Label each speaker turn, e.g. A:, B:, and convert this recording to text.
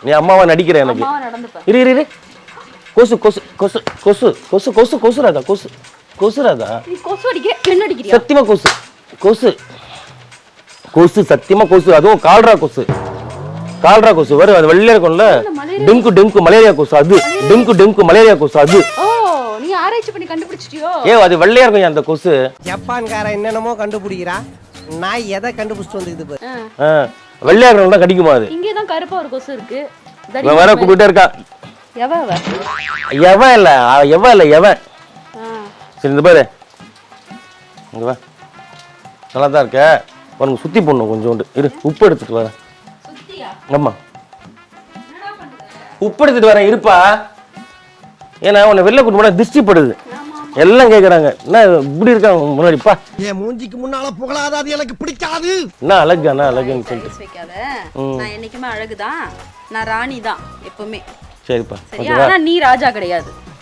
A: நீ அம்மாவா நடிக்கிற எனக்கு. இரு இரு இரு. கொசு கொசு கொசு கொசு கொசு கொசு கொசு ராதா கொசு கொசு ராதா.
B: நீ கொசு அடிக்கிற என்ன அடிக்கிறியா?
A: சத்தியமா கொசு கொசு கொசு சத்தியமா கொசு. அதுவும் கால்ரா கொசு. கால்ரா கொசு வரும், அது வெள்ளையா இருக்கும்ல. டெங்கு டெங்கு மலேரியா கொசு அது. டெங்கு டெங்கு மலேரியா கொசு அது.
B: ஓ நீ ஆராய்ச்சி பண்ணி கண்டுபிடிச்சிட்டியோ?
A: அது வெள்ளையா இருக்கும் அந்த கொசு.
C: ஜப்பான்கார என்னென்னமோ கண்டுபிடிக்கிறா, நான் எதை கண்டுபிடிச்சிட்டு வந்துக்குது பாரு.
A: வெள்ளையா இருக்கணும் தான் கடிக்குமா அது?
B: இங்கே தான் கருப்பா ஒரு கொசு இருக்கு.
A: இவன் வேற கூப்பிட்டே இருக்கா.
B: எவன்
A: எவன் இல்ல எவன் இல்ல எவன். சரி இந்த பாரு இங்க வா. நல்லா தான் இருக்க. உனக்கு சுத்தி போடணும் கொஞ்சோண்டு. இரு உப்பு எடுத்துட்டு வரேன். ஆமா உப்பு எடுத்துட்டு வரேன் இருப்பா. ஏன்னா உன்னை வெளில கூட்டு போனா திருஷ்டி படுது. எல்லாம் கேக்குறாங்க என்ன இப்படி இருக்காங்க முன்னாடிப்பா.
C: என் மூஞ்சிக்கு முன்னால புகழாத, அது எனக்கு பிடிக்காது.
A: என்ன அழகு என்ன அழகுன்னு சொல்லிட்டு
B: வைக்காத. நான் என்னைக்குமே அழகுதான். நான் ராணி தான் எப்பவுமே.
A: சரிப்பா.
B: சரியா? ஆனா நீ ராஜா கிடையாது.